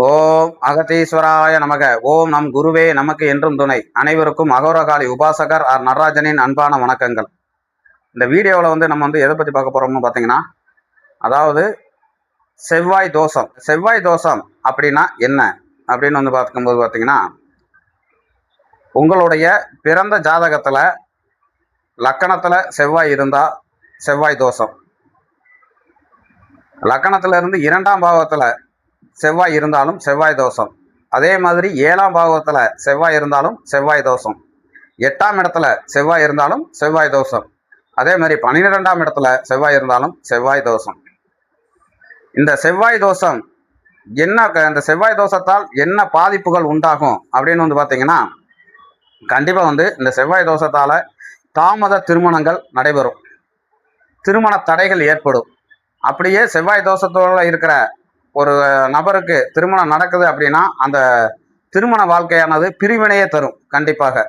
ஓம் அகதீஸ்வராய நமக. ஓம் நம் குருவே நமக்கு என்றும் துணை. அனைவருக்கும் அகோரகாளி உபாசகர் ஆர் நடராஜனின் அன்பான வணக்கங்கள். இந்த வீடியோவில் நம்ம எதை பற்றி பார்க்க போகிறோம்னு பார்த்தீங்கன்னா, அதாவது செவ்வாய் தோஷம். செவ்வாய் தோஷம் அப்படின்னா என்ன அப்படின்னு பார்க்கும்போது பார்த்தீங்கன்னா, உங்களுடைய பிறந்த ஜாதகத்தில் லக்கணத்தில் செவ்வாய் இருந்தால் செவ்வாய் தோஷம். லக்கணத்திலிருந்து 2ஆம் பாவத்தில் செவ்வாய் இருந்தாலும் செவ்வாய் தோஷம். அதே மாதிரி 7ஆம் பாவத்தில் செவ்வாய் இருந்தாலும் செவ்வாய் தோஷம். 8ஆம் இடத்துல செவ்வாய் இருந்தாலும் செவ்வாய் தோஷம். அதே மாதிரி 12ஆம் இடத்துல செவ்வாய் இருந்தாலும் செவ்வாய் தோஷம். இந்த செவ்வாய் தோஷம் என்ன, இந்த செவ்வாய் தோஷத்தால் என்ன பாதிப்புகள் உண்டாகும் அப்படின்னு பார்த்தீங்கன்னா, கண்டிப்பாக இந்த செவ்வாய் தோஷத்தால் தாமத திருமணங்கள் நடைபெறும், திருமண தடைகள் ஏற்படும். அப்படியே செவ்வாய் தோஷத்தோடு இருக்கிற ஒரு நபருக்கு திருமணம் நடக்குது அப்படின்னா அந்த திருமண வாழ்க்கையானது பிரிவினையே தரும். கண்டிப்பாக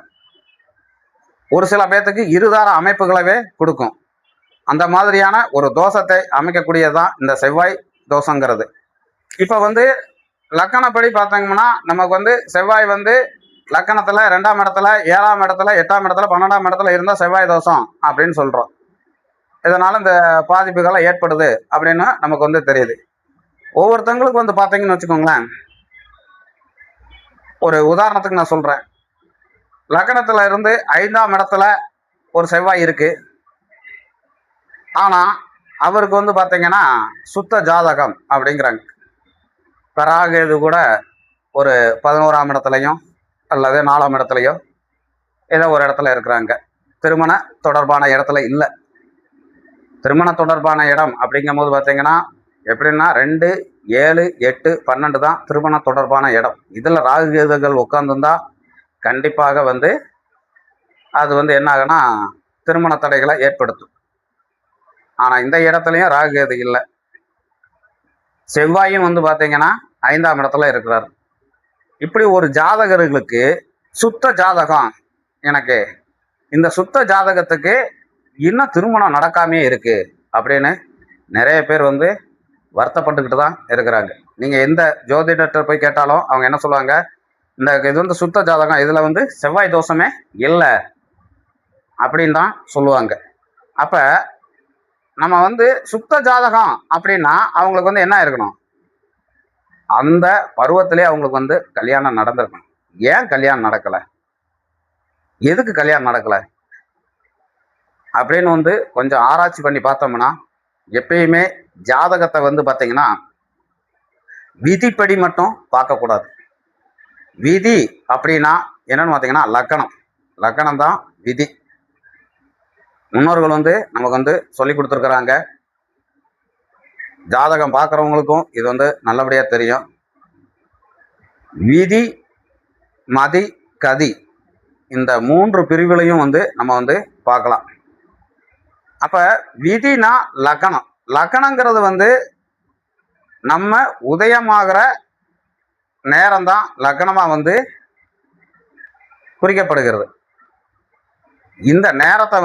ஒரு சில பேர்த்துக்கு இருதார அமைப்புகளவே கொடுக்கும். அந்த மாதிரியான ஒரு தோஷத்தை அமைக்கக்கூடியதுதான் இந்த செவ்வாய் தோஷங்கிறது. இப்போ லக்கணப்படி பார்த்தீங்கன்னா, நமக்கு செவ்வாய் லக்கணத்தில் 2ஆம் இடத்துல 7ஆம் இடத்துல 8ஆம் இடத்துல 12ஆம் இடத்துல இருந்தால் செவ்வாய் தோஷம் அப்படின்னு சொல்கிறோம். இதனால் இந்த பாதிப்புகளை ஏற்படுது அப்படின்னு நமக்கு தெரியுது. ஒவ்வொருத்தவங்களுக்கு பார்த்தீங்கன்னு வச்சுக்கோங்களேன், ஒரு உதாரணத்துக்கு நான் சொல்கிறேன். லக்கணத்தில் இருந்து 5ஆம் இடத்துல ஒரு செவ்வாய் இருக்கு. ஆனால் அவருக்கு பார்த்தீங்கன்னா சுத்த ஜாதகம் அப்படிங்கிறாங்க. பராகேது கூட ஒரு 11ஆம் இடத்துலையும் அல்லது 4ஆம் இடத்துலையோ ஏதோ ஒரு இடத்துல இருக்கிறாங்க. திருமண தொடர்பான இடத்துல இல்லை. திருமண தொடர்பான இடம் அப்படிங்கும் போது பார்த்தீங்கன்னா எப்படின்னா 2, 7, 8, 12 தான் திருமண தொடர்பான இடம். இதில் ராகுகேதுகள் உட்காந்துருந்தா கண்டிப்பாக அது என்ன ஆகுனா திருமண தடைகளை ஏற்படுத்தும். ஆனால் இந்த இடத்துலையும் ராகுகேது இல்லை. செவ்வாயும் பார்த்தீங்கன்னா 5ஆம் இடத்துல இருக்கிறார். இப்படி ஒரு ஜாதகர்களுக்கு சுத்த ஜாதகம், எனக்கு இந்த சுத்த ஜாதகத்துக்கு இன்னும் திருமணம் நடக்காமே இருக்கு அப்படின்னு நிறைய பேர் வருத்தப்பட்டுக்கிட்டு தான் இருக்கிறாங்க. நீங்கள் எந்த ஜோதிடத்தை போய் கேட்டாலும் அவங்க என்ன சொல்லுவாங்க, இந்த இது சுத்த ஜாதகம், இதில் செவ்வாய் தோஷமே இல்லை அப்படின்னு தான் சொல்லுவாங்க. அப்போ நம்ம சுத்த ஜாதகம் அப்படின்னா அவங்களுக்கு என்ன இருக்கணும், அந்த பருவத்திலே அவங்களுக்கு கல்யாணம் நடந்திருக்கணும். ஏன் கல்யாணம் நடக்கலை, எதுக்கு கல்யாணம் நடக்கலை அப்படின்னு கொஞ்சம் ஆராய்ச்சி பண்ணி பார்த்தோம்னா, எப்பயுமே ஜாதகத்தை பார்த்தீங்கன்னா விதிப்படி மட்டும் பார்க்கக்கூடாது. விதி அப்படின்னா என்னன்னு பார்த்தீங்கன்னா லக்கணம். லக்கணம் தான் விதி. முன்னோர்கள் நமக்கு சொல்லி கொடுத்துருக்குறாங்க. ஜாதகம் பார்க்குறவங்களுக்கும் இது நல்லபடியாக தெரியும். விதி, மதி, கதி இந்த 3 பிரிவுகளையும் நம்ம பார்க்கலாம். அப்போ விதினா லக்கணம். லக்கணங்கிறது நம்ம உதயமாகிற நேரம் தான் லக்கணமாக குறிக்கப்படுகிறது. இந்த நேரத்தை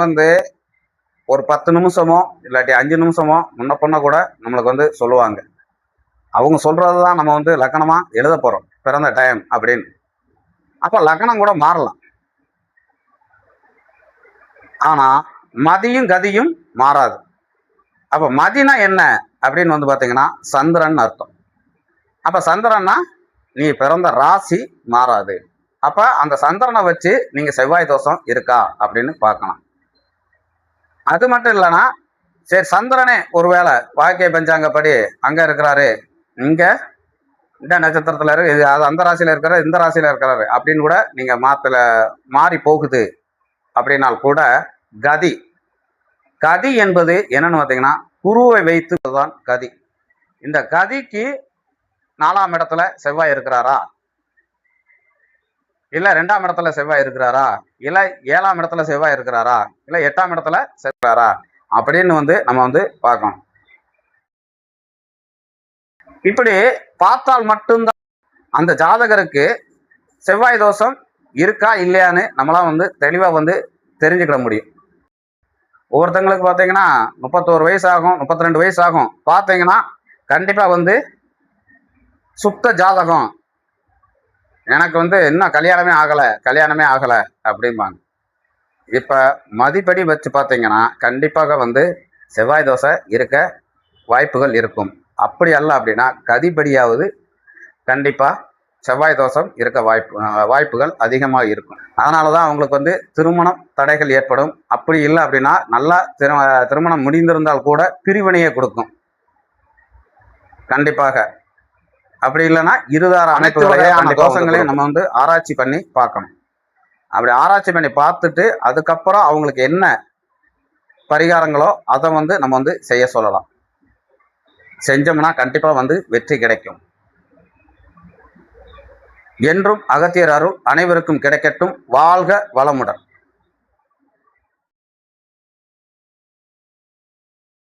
ஒரு 10 நிமிஷமோ இல்லாட்டி 5 நிமிஷமோ முன்ன பண்ண கூட நம்மளுக்கு சொல்லுவாங்க. அவங்க சொல்கிறது தான் நம்ம லக்கணமாக எழுத போகிறோம், பிறந்த டைம் அப்படின்னு. அப்போ லக்கணம் கூட மாறலாம். ஆனால் மதியும் கதியும் மாறாது. அப்போ மதினா என்ன அப்படின்னு பார்த்தீங்கன்னா சந்திரன் அர்த்தம். அப்போ சந்திரன்னா நீ பிறந்த ராசி மாறாது. அப்போ அந்த சந்திரனை வச்சு நீங்கள் செவ்வாய் தோஷம் இருக்கா அப்படின்னு பார்க்கலாம். அது மட்டும் இல்லைன்னா, சரி சந்திரனே ஒருவேளை வாழ்க்கை பஞ்சாங்கப்படி அங்கே இருக்கிறாரு, இங்கே இந்த நட்சத்திரத்தில் இருக்கு, அது அந்த ராசியில் இருக்கிறாரு, இந்த ராசியில் இருக்கிறாரு அப்படின்னு கூட நீங்கள் மாறி போகுது அப்படின்னால் கூட கதி. கதி என்பது என்னன்னு பார்த்தீங்கன்னா குருவை வைத்து தான் கதி. இந்த கதிக்கு 4ஆம் இடத்துல செவ்வாய் இருக்கிறாரா, இல்லை 2ஆம் இடத்துல செவ்வாய் இருக்கிறாரா, இல்லை 7ஆம் இடத்துல செவ்வாய் இருக்கிறாரா, இல்லை 8ஆம் இடத்துல செவ்வாரா அப்படின்னு நம்ம பார்க்கணும். இப்படி பார்த்தால் மட்டும்தான் அந்த ஜாதகருக்கு செவ்வாய் தோஷம் இருக்கா இல்லையான்னு நம்மளாம் தெளிவாக தெரிஞ்சுக்கிட முடியும். ஒவ்வொருத்தங்களுக்கு பார்த்தீங்கன்னா 31 வயசு ஆகும், 32 வயசு ஆகும். பார்த்தீங்கன்னா கண்டிப்பாக சுத்த ஜாதகம், எனக்கு இன்னும் கல்யாணமே ஆகலை அப்படிம்பாங்க. இப்போ மதிப்படி வச்சு பார்த்தீங்கன்னா கண்டிப்பாக செவ்வாய் தோசை இருக்க வாய்ப்புகள் இருக்கும். அப்படி அல்ல அப்படின்னா கதிப்படியாவது கண்டிப்பாக செவ்வாய் தோஷம் இருக்க வாய்ப்புகள் அதிகமாக இருக்கும். அதனால தான் அவங்களுக்கு திருமணம் தடைகள் ஏற்படும். அப்படி இல்லை அப்படின்னா நல்லா திருமணம் முடிந்திருந்தால் கூட பிரிவினையை கொடுக்கும் கண்டிப்பாக. அப்படி இல்லைன்னா இருதார அனைத்து வகையான தோஷங்களையும் நம்ம ஆராய்ச்சி பண்ணி பார்க்கணும். அப்படி ஆராய்ச்சி பண்ணி பார்த்துட்டு அதுக்கப்புறம் அவங்களுக்கு என்ன பரிகாரங்களோ அதை நம்ம செய்ய சொல்லலாம். செஞ்சோம்னா கண்டிப்பாக வெற்றி கிடைக்கும். என்றும் அகத்தியர் அருள் அனைவருக்கும் கிடைக்கட்டும். வாழ்க வளமுடன்.